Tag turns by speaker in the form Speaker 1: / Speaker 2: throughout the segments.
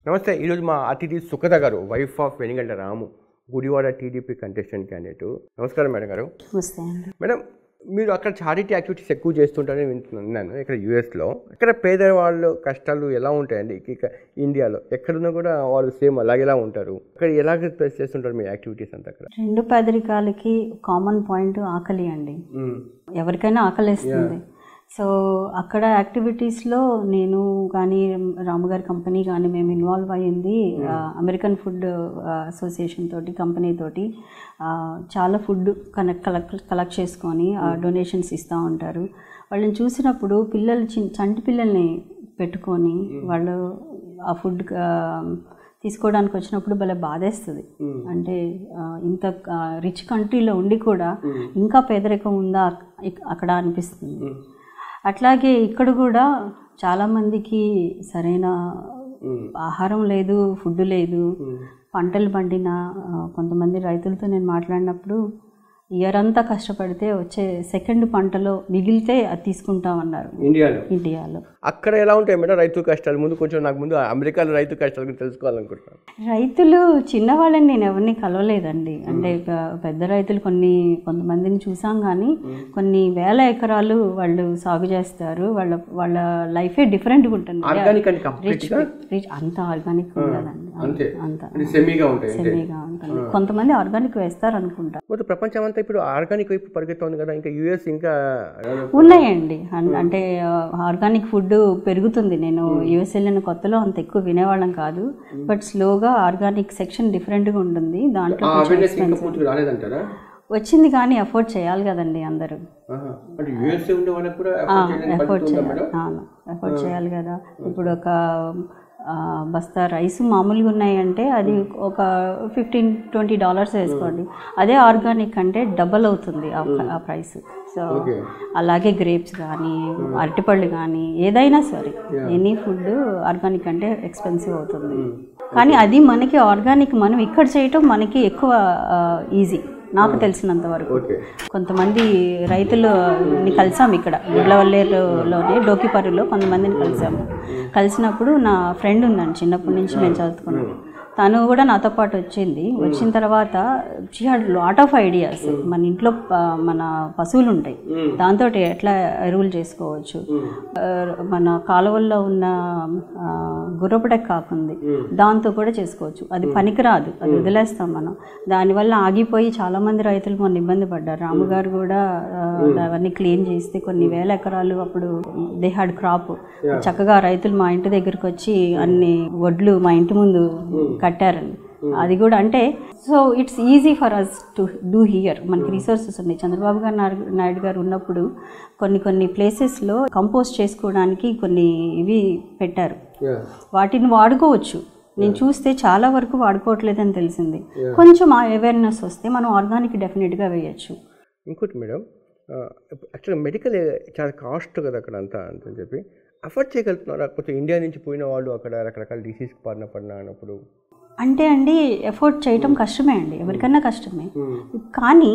Speaker 1: నమస్తే. ఈరోజు మా అతిథి సుఖద గారు, wife of Venigandla Ramu, Gudivada TDP contestant candidate. నమస్కారం మేడం గారు.
Speaker 2: నమస్తే అండి.
Speaker 1: మేడం, మీరు అక్కడ చారిటీ యాక్టివిటీస్ ఎక్కువ చేస్తుంటారని వింటున్నాను. ఇక్కడ యూఎస్లో ఇక్కడ పేదవాళ్ళు కష్టాలు ఎలా ఉంటాయండి? ఇక ఇండియాలో ఎక్కడున్నా కూడా వాళ్ళు సేమ్ అలాగేలా ఉంటారు. అక్కడ ఎలాగ చేస్తుంటారు మీ యాక్టివిటీస్ అంతా? అక్కడ
Speaker 2: రెండు పేదరికాలకి కామన్ పాయింట్ ఆకలి అండి. ఎవరికైనా ఆకలిస్తుంది. సో అక్కడ యాక్టివిటీస్లో నేను కానీ రాముగారి కంపెనీ కానీ మేము ఇన్వాల్వ్ అయ్యింది అమెరికన్ ఫుడ్ అసోసియేషన్ తోటి, కంపెనీ తోటి చాలా ఫుడ్ కలెక్ట్ చేసుకొని డొనేషన్స్ ఇస్తూ ఉంటారు. వాళ్ళని చూసినప్పుడు పిల్లలు చంటి పిల్లల్ని పెట్టుకొని వాళ్ళు ఆ ఫుడ్ తీసుకోవడానికి వచ్చినప్పుడు భలే బాధేస్తుంది. అంటే ఇంత రిచ్ కంట్రీలో ఉండి కూడా ఇంకా పేదరికం ఉందా అక్కడ అనిపిస్తుంది. అట్లాగే ఇక్కడ కూడా చాలామందికి సరైన ఆహారం లేదు, ఫుడ్ లేదు. పంటలు పండిన కొంతమంది రైతులతో నేను మాట్లాడినప్పుడు ఇయర్ అంతా కష్టపడితే వచ్చే సెకండ్ పంటలో మిగిలితే అది తీసుకుంటామన్నారు. ఇండియాలో
Speaker 1: అక్కడ ఎలా ఉంటాయి మేడం రైతు కష్టాలు? నాకు ముందు అమెరికాలో రైతు కష్టాల గురించి తెలుసుకోవాలనుకుంటున్నాను.
Speaker 2: రైతులు చిన్నవాళ్ళని నేను ఎవరిని కలవలేదండి. అంటే పెద్ద రైతులు కొంతమందిని చూసాం, కానీ కొన్ని వేల ఎకరాలు వాళ్ళు సాగు చేస్తారు. వాళ్ళ లైఫే డిఫరెంట్గా ఉంటుంది. అంత ఆర్గానిక్ ఉండదండి, అంత సెమీగా ఉంటుంది. కొంతమంది ఆర్గానిక్ వేస్తారు అనుకుంటా.
Speaker 1: ప్రపంచం అంతా ఇప్పుడు ఆర్గానిక్ వైపు పరిగెత్తుంది కదా, ఇంకా యూఎస్ ఇంకా
Speaker 2: ఉన్నాయండి. అంటే ఆర్గానిక్ ఫుడ్ పెరుగుతుంది. నేను యూఎస్ వెళ్ళిన కొత్తలో అంత ఎక్కువ వినేవాళ్ళం కాదు, బట్ స్లోగా ఆర్గానిక్ సెక్షన్ డిఫరెంట్గా ఉంటుంది. దాంట్లో వచ్చింది, కానీ అఫోర్డ్ చేయాలి కదండి అందరూ. అఫోర్డ్ చేయాలి కదా. ఇప్పుడు ఒక బస్తా రైస్ మామూలుగా ఉన్నాయంటే అది ఒక $15-20 వేసుకోండి. అదే ఆర్గానిక్ అంటే డబల్ అవుతుంది ఆ ప్రైస్. సో అలాగే గ్రేప్స్ కానీ, అరటిపళ్ళు కానీ, ఏదైనా సరే ఎనీ ఫుడ్ ఆర్గానిక్ అంటే ఎక్స్పెన్సివ్ అవుతుంది. కానీ అది మనకి ఆర్గానిక్ మనం ఇక్కడ చేయటం మనకి ఎక్కువ ఈజీ, నాకు తెలిసినంత వరకు. కొంతమంది రైతులని కలిసాము ఇక్కడ గుడ్లవల్లేరులోనే, డోకిపర్రులో కొంతమందిని కలిసినప్పుడు నా ఫ్రెండ్ ఉందండి, చిన్నప్పటి నుంచి మేము చదువుకున్నాను. తను కూడా నాతో పాటు వచ్చిన తర్వాత she had lot of ideas. మన ఇంట్లో మన పశువులు ఉంటాయి, దాంతో ఎట్లా ఎరువులు చేసుకోవచ్చు, మన కాలువల్లో ఉన్న గుర్రపుడెక్క కాకుంది దాంతో కూడా చేసుకోవచ్చు. అది పనికిరాదు, అది వదిలేస్తాం మనం. దానివల్ల ఆగిపోయి చాలామంది రైతులు కొన్ని ఇబ్బంది పడ్డారు. రాముగారు కూడా అవన్నీ క్లీన్ చేస్తే కొన్ని వేల ఎకరాలు అప్పుడు దే హ్యాడ్ క్రాప్. చక్కగా రైతులు మా ఇంటి దగ్గరికి వచ్చి అన్ని వడ్లు మా ఇంటి ముందు కట్టారండి. అది కూడా అంటే so it's easy for us to do here. మనకి రిసోర్సెస్ ఉన్నాయి. చంద్రబాబు నాయుడు గారు ఉన్నప్పుడు కొన్ని ప్లేసెస్లో కంపోస్ట్ చేసుకోవడానికి కొన్ని ఇవి పెట్టారు. వాటిని వాడుకోవచ్చు. నేను చూస్తే చాలా వరకు వాడుకోవట్లేదని తెలిసింది. కొంచెం ఆ అవేర్నెస్ వస్తే మనం ఆర్గానిక్ డెఫినెట్గా వేయచ్చు.
Speaker 1: ఇంకోటి మేడం, యాక్చువల్గా మెడికల్ చాలా కాస్ట్ కదా అక్కడ అంతా అని చెప్పి అఫోర్డ్ చేయగలుగుతున్నారా? కొంచెం ఇండియా నుంచి పోయిన వాళ్ళు అక్కడ రకరకాల డిసీజ్కి అన్నప్పుడు
Speaker 2: అంటే అండి ఎఫోర్డ్ చేయటం కష్టమే అండి, ఎవరికన్నా కష్టమే. కానీ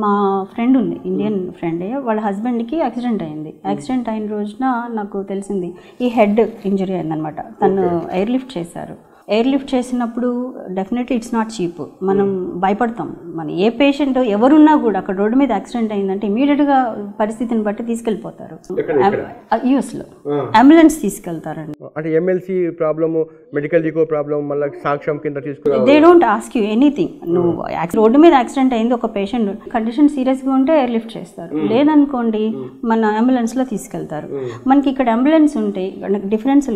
Speaker 2: మా ఫ్రెండ్ ఉంది, ఇండియన్ ఫ్రెండే, వాళ్ళ హస్బెండ్కి యాక్సిడెంట్ అయింది. యాక్సిడెంట్ అయిన రోజున నాకు తెలిసింది ఈ హెడ్ ఇంజరీ అయిందనమాట. తను ఎయిర్ లిఫ్ట్ చేశారు. ఎయిర్ లిఫ్ట్ చేసినప్పుడు డెఫినెట్లీ ఇట్స్ నాట్ చీప్. మనం భయపడతాం. మన ఏ పేషెంట్ ఎవరున్నా కూడా అక్కడ రోడ్డు మీద యాక్సిడెంట్ అయిందంటే ఇమీడియట్గా పరిస్థితిని బట్టి తీసుకెళ్ళిపోతారు. యూఎస్లో అంబులెన్స్ తీసుకెళ్తారండి.
Speaker 1: అంటే ఎమ్మెల్సీ ప్రాబ్లమ్, మెడికల్ డికో ప్రాబ్లమ్, మళ్ళీ సాక్ష్యం కింద తీసుకుని
Speaker 2: they don't ask you anything. నువ్వు రోడ్డు మీద యాక్సిడెంట్ అయింది, ఒక పేషెంట్ కండిషన్ సీరియస్గా ఉంటే ఎయిర్ లిఫ్ట్ చేస్తారు, లేదనుకోండి మన అంబులెన్స్లో తీసుకెళ్తారు. మనకి ఇక్కడ అంబులెన్స్ ఉంటే డిఫరెన్స్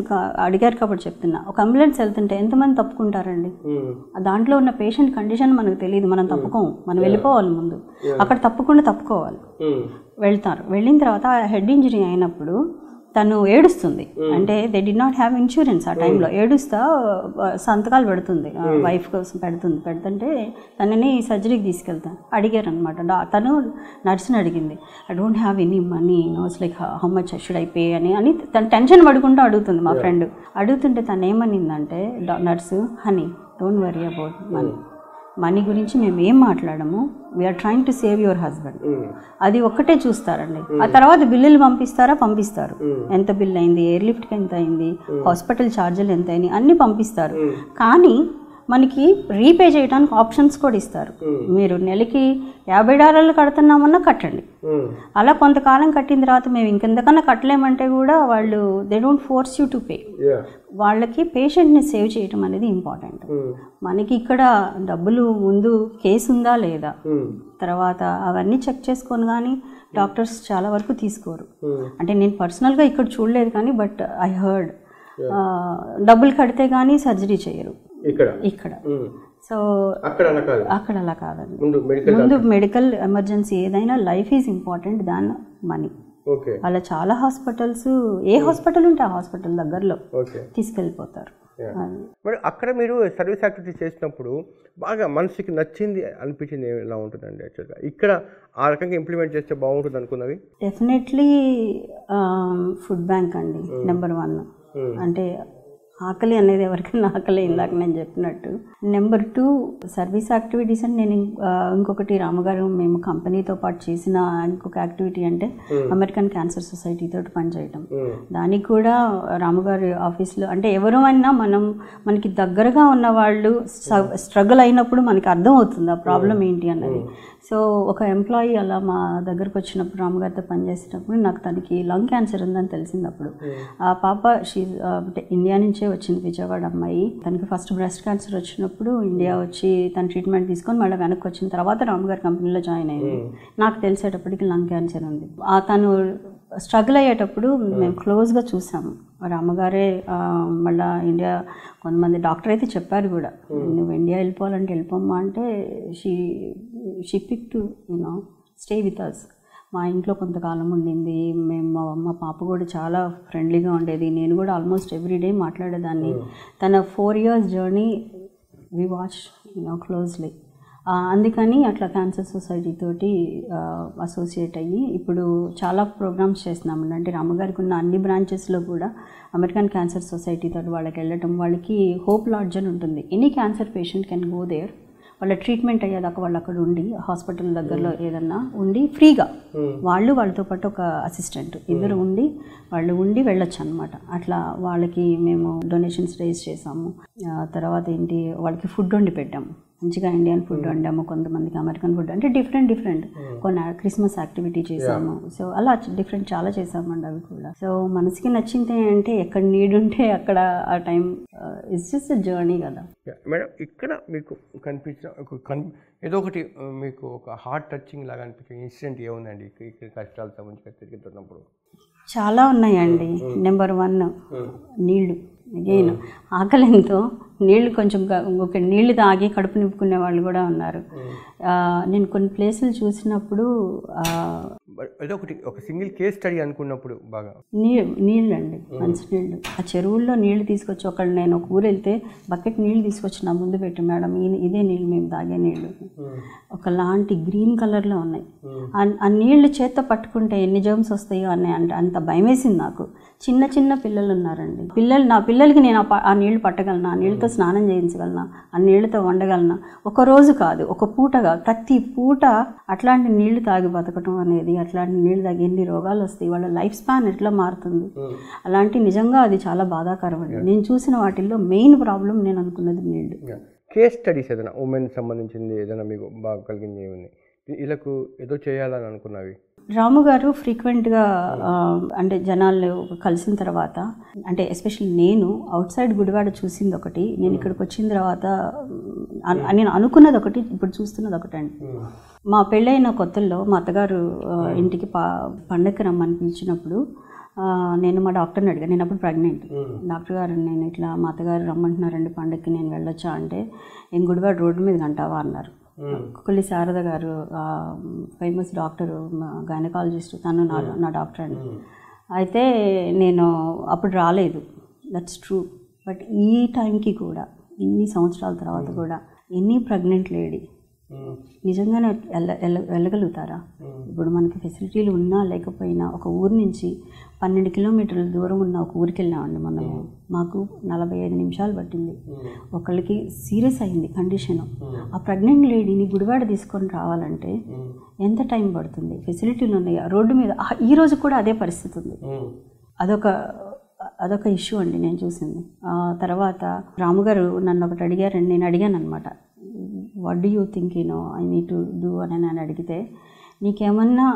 Speaker 2: అడిగారు కాబట్టి చెప్తున్నా. ఒక అంబులెన్స్ వెళ్తుంటే ఎంతమంది తప్పుకుంటారండి? దాంట్లో ఉన్న పేషెంట్ కండిషన్ మనకు తెలియదు, మనం తప్పుకోము, మనం వెళ్ళిపోవాలి ముందు. అక్కడ తప్పుకోవాలి. వెళ్తారు. వెళ్ళిన తర్వాత హెడ్ ఇంజరీ అయినప్పుడు తను ఏడుస్తుంది. అంటే they did not have insurance ఆ టైంలో. ఏడుస్తా సంతకాలు పెడుతుంది, వైఫ్ కోసం పెడుతుంటే తనని సర్జరీకి తీసుకెళ్తాను. అడిగారు అనమాట. తను నర్సుని అడిగింది, I don't have any money, knows like how much should I pay అని తను టెన్షన్ పడుకుంటూ అడుగుతుంది. మా ఫ్రెండ్ అడుగుతుంటే తను ఏమనిందంటే, nurse, honey don't worry about money, money గురించి మేము ఏం మాట్లాడము, we're trying to save your husband, అది ఒక్కటే చూస్తారండి. ఆ తర్వాత బిల్లులు పంపిస్తారు, ఎంత బిల్ అయింది, ఎయిర్ లిఫ్ట్కి ఎంత అయింది, హాస్పిటల్ ఛార్జీలు ఎంత అయినాయి అన్నీ పంపిస్తారు. కానీ మనకి రీపే చేయడానికి ఆప్షన్స్ కూడా ఇస్తారు. మీరు నెలకి $50 కడుతున్నామన్నా కట్టండి. అలా కొంతకాలం కట్టిన తర్వాత మేము ఇంకెంతకన్నా కట్టలేమంటే కూడా వాళ్ళు they don't force you to pay. వాళ్ళకి పేషెంట్ని సేవ్ చేయటం అనేది ఇంపార్టెంట్. మనకి ఇక్కడ డబ్బులు ముందు కేసు ఉందా లేదా, తర్వాత అవన్నీ చెక్ చేసుకొని కానీ డాక్టర్స్ చాలా వరకు తీసుకోరు. అంటే నేను పర్సనల్గా ఇక్కడ చూడలేదు కానీ బట్ ఐ హర్డ్ డబ్బులు కడితే కానీ సర్జరీ చేయరు ఇక్కడ. సో అక్కడ అలా కాదండి. ముందు మెడికల్ ఎమర్జెన్సీ ఏదైనా life is important than money. అలా చాలా హాస్పిటల్స్, ఏ హాస్పిటల్ ఉంటే ఆ హాస్పిటల్ దగ్గరలో తీసుకెళ్ళిపోతారు.
Speaker 1: మరి అక్కడ మీరు సర్వీస్ యాక్టివిటీ చేసినప్పుడు బాగా మనసుకి నచ్చింది అనిపించింది ఎలా ఉంటుందండి? యాక్చువల్గా ఇక్కడ ఆ రకంగా ఇంప్లిమెంట్ చేస్తే బాగుంటుంది అనుకున్నవి
Speaker 2: డెఫినెట్లీ ఫుడ్ బ్యాంక్ అండి నెంబర్ 1. అంటే ఆకలి అనేది ఎవరికైనా ఆకలి, ఇందాక నేను చెప్పినట్టు. నెంబర్ 2 సర్వీస్ యాక్టివిటీస్ అని నేను ఇంకొకటి రామగారు మేము కంపెనీతో పాటు చేసిన ఇంకొక యాక్టివిటీ అంటే అమెరికన్ క్యాన్సర్ సొసైటీ తోటి పనిచేయటం. దానికి కూడా రామగారి ఆఫీస్లో అంటే ఎవరైనా మనకి దగ్గరగా ఉన్న వాళ్ళు స్ట్రగుల్ అయినప్పుడు మనకి అర్థం అవుతుంది ఆ ప్రాబ్లం ఏంటి అన్నది. సో ఒక ఎంప్లాయీ అలా మా దగ్గరకు వచ్చినప్పుడు రామగారితో పనిచేసేటప్పుడు నాకు తనకి లంగ్ క్యాన్సర్ ఉందని తెలిసిందప్పుడు. ఆ పాప ఇండియా నుంచే వచ్చింది, విజయవాడ అమ్మాయి. తనకి ఫస్ట్ బ్రెస్ట్ క్యాన్సర్ వచ్చినప్పుడు ఇండియా వచ్చి తన ట్రీట్మెంట్ తీసుకొని మళ్ళీ వెనక్కి వచ్చిన తర్వాత రామగారి కంపెనీలో జాయిన్ అయింది. నాకు తెలిసేటప్పటికి లంగ్ క్యాన్సర్ ఉంది. తను స్ట్రగుల్ అయ్యేటప్పుడు మేము క్లోజ్గా చూసాము. రామగారే మళ్ళీ ఇండియా కొంతమంది డాక్టర్ అయితే చెప్పారు కూడా, నువ్వు ఇండియా వెళ్ళిపోవాలంటే వెళ్ళిపోమ్మా అంటే she pick to stay with us. మా ఇంట్లో కొంతకాలం ఉండింది. మేము మా పాప కూడా చాలా ఫ్రెండ్లీగా ఉండేది. నేను కూడా ఆల్మోస్ట్ ఎవ్రీడే మాట్లాడేదాన్ని. తన 4 years journey we watch closely. అందుకని అట్లా క్యాన్సర్ సొసైటీ తోటి అసోసియేట్ అయ్యి ఇప్పుడు చాలా ప్రోగ్రామ్స్ చేస్తున్నామండి. అంటే రామగారికి ఉన్న అన్ని బ్రాంచెస్లో కూడా అమెరికన్ క్యాన్సర్ సొసైటీ తోటి వాళ్ళకి వెళ్ళటం, వాళ్ళకి హోప్ లాడ్జ్ అని ఉంటుంది. Any cancer patient can go there. వాళ్ళ ట్రీట్మెంట్ అయ్యేదాకా వాళ్ళు అక్కడ ఉండి హాస్పిటల్ దగ్గరలో ఏదన్నా ఉండి ఫ్రీగా వాళ్ళతో పాటు ఒక అసిస్టెంట్ ఇద్దరు ఉండి వెళ్ళొచ్చు అనమాట. అట్లా వాళ్ళకి మేము డొనేషన్స్ రేజ్ చేసాము. తర్వాత ఏంటి, వాళ్ళకి ఫుడ్ వండి పెట్టాము. మంచిగా ఇండియన్ ఫుడ్ వండాము, కొంతమందికి అమెరికన్ ఫుడ్, అంటే డిఫరెంట్ కొన్ని క్రిస్మస్ యాక్టివిటీ చేసాము. సో అలా చాలా చేసామండి అవి కూడా. సో మనసుకి నచ్చింది అంటే ఎక్కడ నీడ్ ఉంటే అక్కడ ఆ టైం ఇట్స్ జస్ట్ జర్నీ కదా
Speaker 1: మేడం. ఇక్కడ మీకు కనిపించిన ఏదో ఒకటి మీకు ఒక హార్ట్ టచింగ్ లాగా అనిపించే ఇన్సిడెంట్ ఏముందండి ఇక్కడ కష్టాలు సంబంధించి తిరుగుతున్నప్పుడు?
Speaker 2: చాలా ఉన్నాయండి. నెంబర్ 1 నీళ్ళు. అగైన్ ఆకలితో నీళ్ళు కొంచెం నీళ్ళు తాగి కడుపు నింపుకునే వాళ్ళు కూడా ఉన్నారు. నేను కొన్ని ప్లేసులు చూసినప్పుడు
Speaker 1: ఒక సింగిల్ కేస్ స్టడీ అనుకున్నప్పుడు బాగా
Speaker 2: నీళ్ళు అండి, మంచి నీళ్ళు. ఆ చెరువుల్లో నీళ్లు తీసుకొచ్చి నేను ఒక ఊరు వెళ్తే బకెట్ నీళ్ళు తీసుకొచ్చి నా ముందు పెట్టి, మేడం ఇదే నీళ్ళు మేము తాగే నీళ్ళు, ఒకలాంటి గ్రీన్ కలర్లో ఉన్నాయి. ఆ నీళ్లు చేత్తో పట్టుకుంటే ఎన్ని జర్మ్స్ వస్తాయో అని అంత భయం వేసింది నాకు. చిన్న పిల్లలు ఉన్నారండి. నా పిల్లలకి నేను ఆ నీళ్లు పట్టగలనా, ఆ నీళ్ళతో స్నానం చేయించగలనా, ఆ నీళ్లతో వండగలనా? ఒక రోజు కాదు, ఒక పూటగా ప్రతి పూట అట్లాంటి నీళ్లు తాగి బతకటం అనేది, అట్లాంటి నీళ్లు తాగి ఎన్ని రోగాలు వస్తాయి, వాళ్ళ లైఫ్ స్పాన్ ఎట్లా మారుతుంది, అలాంటి నిజంగా అది చాలా బాధాకరం అండి. నేను చూసిన వాటిల్లో మెయిన్ ప్రాబ్లం నేను అనుకున్నది నీళ్లు.
Speaker 1: కేస్ స్టడీస్ ఏదైనా ఉమెన్ సంబంధించింది ఏదైనా మీకు బాగా కలిగింది ఏముంది, వీళ్ళకు ఏదో చేయాలని అనుకున్నవి?
Speaker 2: రాము గారు ఫ్రీక్వెంట్గా అంటే జనాలు కలిసిన తర్వాత, అంటే ఎస్పెషల్లీ నేను అవుట్ సైడ్ గుడివాడ చూసింది ఒకటి, నేను ఇక్కడికి వచ్చిన తర్వాత నేను అనుకున్నది ఒకటి, ఇప్పుడు చూస్తున్నది ఒకటి అండి. మా పెళ్ళైన కొత్తల్లో మా అత్తగారు ఇంటికి పండగకి రమ్మని పిలిచినప్పుడు నేను మా డాక్టర్ని అడిగాను. నేను అప్పుడు ప్రెగ్నెంట్. డాక్టర్ గారు, నేను ఇట్లా మా అత్తగారు రమ్మంటున్నారండి పండగకి, నేను వెళ్ళొచ్చా అంటే, ఏం గుడివాడ రోడ్డు మీద గంటావా అన్నారు. కొల్లి శారద గారు ఫేమస్ డాక్టరు, గైనకాలజిస్ట్, తను నా డాక్టర్ అండి. అయితే నేను అప్పుడు రాలేదు, దట్స్ ట్రూ. బట్ ఈ టైంకి కూడా, ఇన్ని సంవత్సరాల తర్వాత కూడా ఎనీ ప్రెగ్నెంట్ లేడీ నిజంగానే వెళ్ళగలుగుతారా? ఇప్పుడు మనకి ఫెసిలిటీలు ఉన్నా లేకపోయినా ఒక ఊరు నుంచి 12 కిలోమీటర్ల దూరం ఉన్న ఒక ఊరికి వెళ్ళామండి మనము. మాకు 45 నిమిషాలు పట్టింది. ఒకళ్ళకి సీరియస్ అయింది కండిషను. ఆ ప్రెగ్నెంట్ లేడీని గుడివాడ తీసుకొని రావాలంటే ఎంత టైం పడుతుంది? ఫెసిలిటీలు ఉన్నాయి రోడ్డు మీద. ఈ రోజు కూడా అదే పరిస్థితి ఉంది. అదొక ఇష్యూ అండి నేను చూసింది. తర్వాత రాముగారు నన్ను ఒకటి అడిగారండి. నేను అడిగాను అనమాట, what do you think I need to do అని నేను అడిగితే, నీకేమన్నా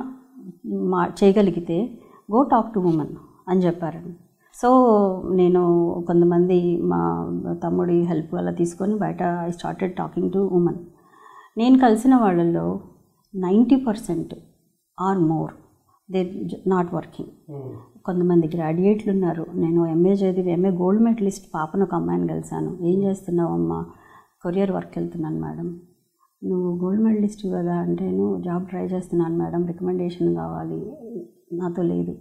Speaker 2: చేయగలిగితే గో టాక్ టు ఉమెన్ అని చెప్పారండి. సో నేను కొంతమంది మా తమ్ముడి హెల్ప్ అలా తీసుకొని బయట I started talking to women. నేను కలిసిన వాళ్ళల్లో 90% or more they not working. కొంతమంది గ్రాడ్యుయేట్లు ఉన్నారు. నేను ఎంఏ చదివి ఎంఏ గోల్డ్ మెడలిస్ట్ పాపను ఒక అమ్మాయిని కలిశాను. ఏం చేస్తున్నావు అమ్మా? కొరియర్ వర్క్ వెళ్తున్నాను మేడం. నువ్వు గోల్డ్ మెడలిస్ట్ కదా అంటే, నువ్వు జాబ్ ట్రై చేస్తున్నాను మేడం, రికమెండేషన్ కావాలి. నాతో లేదు.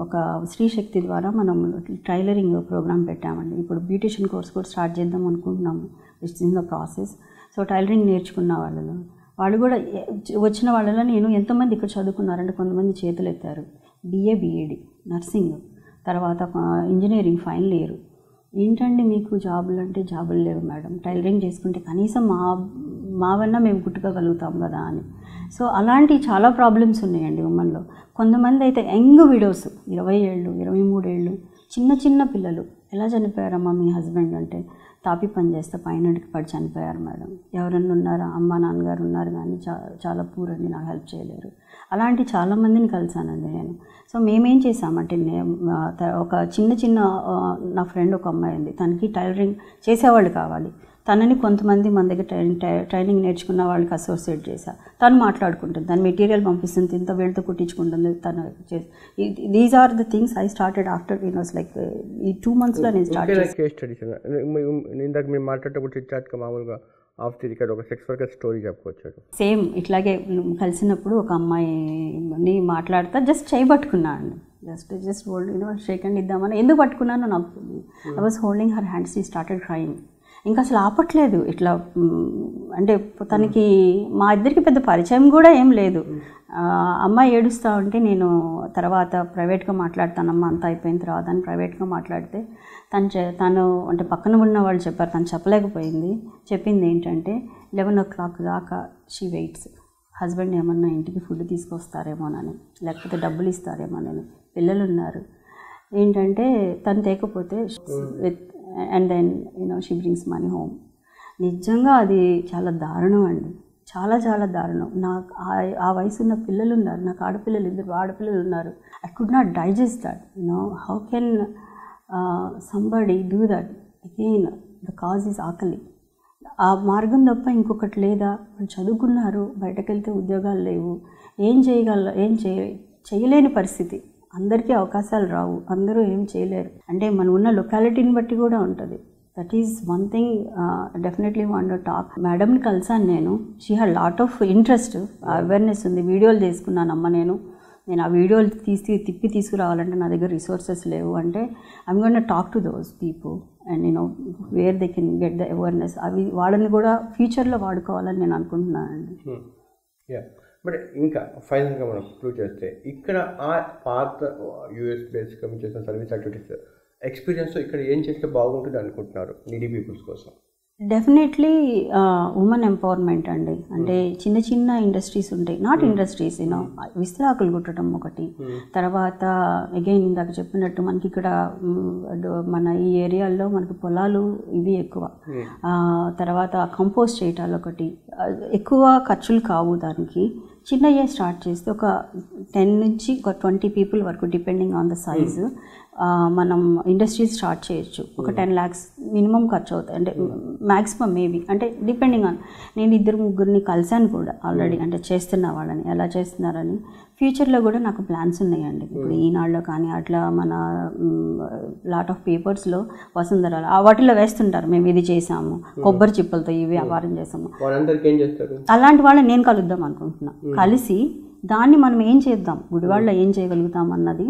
Speaker 2: ఒక స్త్రీ శక్తి ద్వారా మనం టైలరింగ్ ప్రోగ్రామ్ పెట్టామండి. ఇప్పుడు బ్యూటిషియన్ కోర్స్ కూడా స్టార్ట్ చేద్దాం అనుకుంటున్నాము. It's in the process. So tailoring నేర్చుకున్న వాళ్ళు కూడా వచ్చిన వాళ్ళలో నేను ఎంతోమంది ఇక్కడ చదువుకున్నారంటే, కొంతమంది చేతులు ఎత్తారు. BA BEd నర్సింగ్, తర్వాత ఇంజనీరింగ్ ఫైనల్ ఇయర్. ఏంటండి మీకు జాబులు అంటే, జాబులు లేవు మేడం, టైలరింగ్ చేసుకుంటే కనీసం మావన్నా మేము కుట్టుకోగలుగుతాం కదా అని. సో అలాంటి చాలా ప్రాబ్లమ్స్ ఉన్నాయండి ఉమెన్లో. కొంతమంది అయితే యంగ్ విడోస్, 20 ఏళ్ళు 23 ఏళ్ళు చిన్న పిల్లలు. ఎలా చనిపోయారమ్మా మీ హస్బెండ్ అంటే, తాపి పని చేస్తే పైనకి పడి చనిపోయారు మేడం. ఎవరన్నా ఉన్నారా? అమ్మ నాన్నగారు ఉన్నారు కానీ చాలా పూర్ అండి, నాకు హెల్ప్ చేయలేరు. అలాంటి చాలామందిని కలిసానండి నేను. సో మేమేం చేసామంటే, ఒక చిన్న నా ఫ్రెండ్ ఒక అమ్మాయి ఉంది, తనకి టైలరింగ్ చేసేవాళ్ళు కావాలి. తనని కొంతమంది మన దగ్గర ట్రైనింగ్ నేర్చుకున్న వాళ్ళకి అసోసియేట్ చేశా. తను మాట్లాడుకుంటుంది, తను మెటీరియల్ పంపిస్తుంది, ఇంత వీళ్ళతో కుట్టించుకుంటుంది. తను these are the things I started after like ఈ 2 monthsలో నేను స్టార్ట్ చేశాను.
Speaker 1: కేస్ స్టడీస్ ఇందాక మీరు మాట్లాడేటప్పుడు మామూలుగా ఆఫ్టర్ ఇక్కడ ఒక సెక్స్ వర్కర్ స్టోరీ చెప్పుకొచ్చాడు. సేమ్
Speaker 2: ఇట్లాగే కలిసినప్పుడు ఒక అమ్మాయిని మాట్లాడుతా జస్ట్ చేయబట్టుకున్నా అండి. జస్ట్ హోల్డ్ షేక్ హ్యాండ్ ఇద్దామని. ఎందుకు పట్టుకున్నానో నాకు I was holding her hands. She started crying. ఇంకా అసలు ఆపట్లేదు. ఇట్లా అంటే తనకి మా ఇద్దరికి పెద్ద పరిచయం కూడా ఏం లేదు. అమ్మాయి ఏడుస్తూ ఉంటే నేను తర్వాత ప్రైవేట్గా మాట్లాడతానమ్మా అంతా అయిపోయిన తర్వాత అని ప్రైవేట్గా మాట్లాడితే తను అంటే పక్కన ఉన్న వాళ్ళు చెప్పారు, తను చెప్పలేకపోయింది. చెప్పింది ఏంటంటే 11 o'clock దాకా షీ వెయిట్స్. హస్బెండ్ ఏమన్నా ఇంటికి ఫుడ్ తీసుకొస్తారేమోనని, లేకపోతే డబ్బులు ఇస్తారేమోనని. పిల్లలు ఉన్నారు. ఏంటంటే తను తేకపోతే and then she brings money home. నిజంగా అది చాలా దారుణం అండి, చాలా దారుణం. నాకు ఆ వయసు ఉన్న పిల్లలు ఉన్నారు, నాకు ఆడపిల్లలు 2 ఆడపిల్లలు ఉన్నారు. I could not digest that. How can somebody do that again? The cause is ఆకలి. ఆ మార్గం తప్ప ఇంకొకటి లేదా? వాళ్ళు చదువుకున్నారు, బయటకు వెళ్తే ఉద్యోగాలు లేవు, ఏం చేయలేని పరిస్థితి. అందరికీ అవకాశాలు రావు, అందరూ ఏం చేయలేరు. అంటే మనం ఉన్న లొకాలిటీని బట్టి కూడా ఉంటుంది. That is one thing definitely want to talk. మేడంని కలిసాను నేను. She had lot of interest, awareness ఉంది. వీడియోలు చేసుకున్నానమ్మ నేను ఆ వీడియోలు తిప్పి తీసుకురావాలంటే నా దగ్గర రిసోర్సెస్ లేవు. అంటే I'm going to talk to those people and where they can get the awareness. అవి వాళ్ళని కూడా ఫ్యూచర్లో వాడుకోవాలని నేను అనుకుంటున్నానండి.
Speaker 1: బట్ ఇంకా ఫైనల్గా మనం ప్రూవ్ చేస్తే, ఇక్కడ ఆ పాత యూఎస్ బేస్గా మీరు చేసిన సర్వీస్ యాక్టివిటీస్ ఎక్స్పీరియన్స్ ఇక్కడ ఏం చేస్తే బాగుంటుంది అనుకుంటున్నారు నీడీ పీపుల్స్ కోసం?
Speaker 2: డెఫినెట్లీ ఉమెన్ ఎంపవర్మెంట్ అండి. అంటే చిన్న ఇండస్ట్రీస్ ఉంటాయి, నాట్ ఇండస్ట్రీస్ విస్తరాకులు కుట్టడం ఒకటి. తర్వాత అగైన్ ఇందాక చెప్పినట్టు మనకి ఇక్కడ మన ఈ ఏరియాల్లో మనకి పొలాలు ఇవి ఎక్కువ. తర్వాత కంపోస్ట్ చేయటాలు ఒకటి. ఎక్కువ ఖర్చులు కావు దానికి. చిన్నయ్యే స్టార్ట్ చేస్తే ఒక 10 నుంచి ఒక 20 people వరకు డిపెండింగ్ ఆన్ ద సైజు మనం ఇండస్ట్రీస్ స్టార్ట్ చేయొచ్చు. ఒక 10 lakhs మినిమం ఖర్చు అవుతాయి. అంటే మ్యాక్సిమం మేబీ, అంటే డిపెండింగ్ ఆన్. నేను 2-3 కలిసాను కూడా ఆల్రెడీ, అంటే చేస్తున్న వాళ్ళని ఎలా చేస్తున్నారని. ఫ్యూచర్లో కూడా నాకు ప్లాన్స్ ఉన్నాయండి. ఇప్పుడు ఈనాడులో కానీ అట్లా మన లాట్ ఆఫ్ పేపర్స్లో వసుంధర వాటిలో వేస్తుంటారు, మేము ఇది చేసాము, కొబ్బరి చిప్పలతో ఈ వ్యాపారం చేసాము. అలాంటి వాళ్ళని నేను కలుద్దాం అనుకుంటున్నా. కలిసి దాన్ని మనం ఏం చేద్దాం, గుడివాడలో ఏం చేయగలుగుతాం అన్నది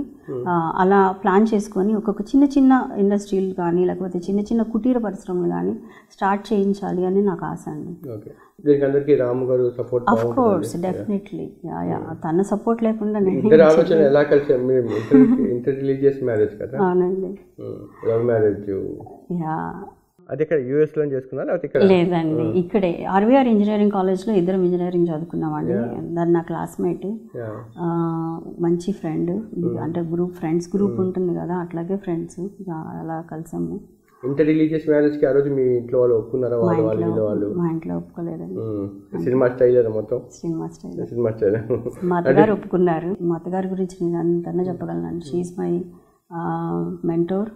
Speaker 2: అలా ప్లాన్ చేసుకొని ఒక్కొక్క చిన్న చిన్న ఇండస్ట్రీలు కానీ లేకపోతే చిన్న చిన్న కుటీర పరిశ్రమలు కానీ స్టార్ట్ చేయించాలి అని నాకు ఆశ అండి.
Speaker 1: రాము గారు సపోర్ట్
Speaker 2: ఆఫ్ కోర్స్ డెఫినెట్లీ తన సపోర్ట్ లేకుండా అవునండి.
Speaker 1: లవ్ మ్యారేజ్ అది ఇక్కడ యూఎస్ లో చేసుకున్నారా?
Speaker 2: లేదండి, ఇక్కడే ఆర్వీఆర్ ఇంజనీరింగ్ కాలేజ్లో ఇద్దరం ఇంజనీరింగ్ చదువుకున్నామండి. దాని నా క్లాస్మేట్, మంచి ఫ్రెండ్, అంటే ఫ్రెండ్స్ గ్రూప్ ఉంటుంది కదా, అట్లాగే ఫ్రెండ్స్ అలా కలిసాము.
Speaker 1: ఇంటర్ రిలీజియస్ మ్యారేజ్ కి ఆ రోజు మీ ఇంట్లో వాళ్ళు ఒప్పుకున్నారా?
Speaker 2: మా ఇంట్లో ఒప్పుకోలేదండి.
Speaker 1: సినిమా స్టైల్ మొత్తం
Speaker 2: సినిమా స్టైల్. మా అత్తగారు ఒప్పుకున్నారు. మా అత్తగారి గురించి నేను అంతన్నా చెప్పగలను. She's my mentor,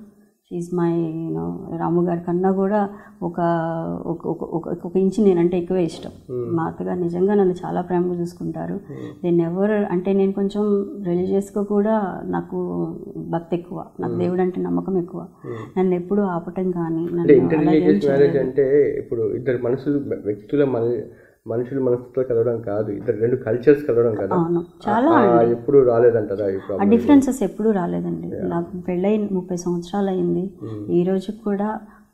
Speaker 2: she's my Ramu గారి కన్నా కూడా ఒక ఇంచు నేనంటే ఎక్కువే ఇష్టం. మా అత్తగారు నిజంగా నన్ను చాలా ప్రేమగా చూసుకుంటారు. నేను అంటే నేను కొంచెం రిలీజియస్గా కూడా నాకు భక్తి ఎక్కువ, నాకు దేవుడు అంటే నమ్మకం ఎక్కువ. నన్ను ఎప్పుడూ ఆపటం కానీ
Speaker 1: అంటే ఇప్పుడు ఇద్దరు మనుషులు మనసుతో కలవడం కాదు, ఇద్దరు రెండు కల్చర్స్ కలవడం కదా.
Speaker 2: చాలా
Speaker 1: ఎప్పుడు రాలేదంటారా?
Speaker 2: ఆ డిఫరెన్సెస్ ఎప్పుడూ రాలేదండి. నాకు పెళ్ళై 30 సంవత్సరాలు అయింది. ఈ రోజు కూడా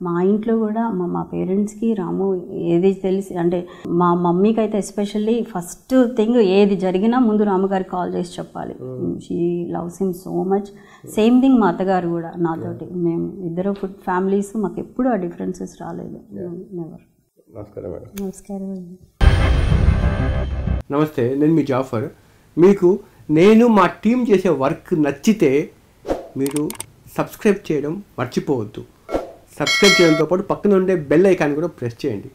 Speaker 2: మా ఇంట్లో కూడా మా పేరెంట్స్కి రాము ఏది తెలిసి, అంటే మా మమ్మీకి అయితే ఎస్పెషల్లీ ఫస్ట్ థింగ్ ఏది జరిగినా ముందు రాముగారికి కాల్ చేసి చెప్పాలి. She loves him so much. Same thing మా అత్తగారు కూడా నాతోటి. మేము ఇద్దరు ఫ్యామిలీస్, మాకు ఎప్పుడు ఆ డిఫరెన్సెస్ రాలేదు. నెవర్.
Speaker 1: నమస్కారం మేడం.
Speaker 2: నమస్కారం అండి.
Speaker 1: నమస్తే, నేను మీ జాఫర్. మీకు నేను మా టీం చేసే వర్క్ నచ్చితే మీరు సబ్స్క్రైబ్ చేయడం మర్చిపోవద్దు. సబ్స్క్రైబ్ చేయడంతో పాటు పక్కన ఉండే బెల్ ఐకాన్ కూడా ప్రెస్ చేయండి.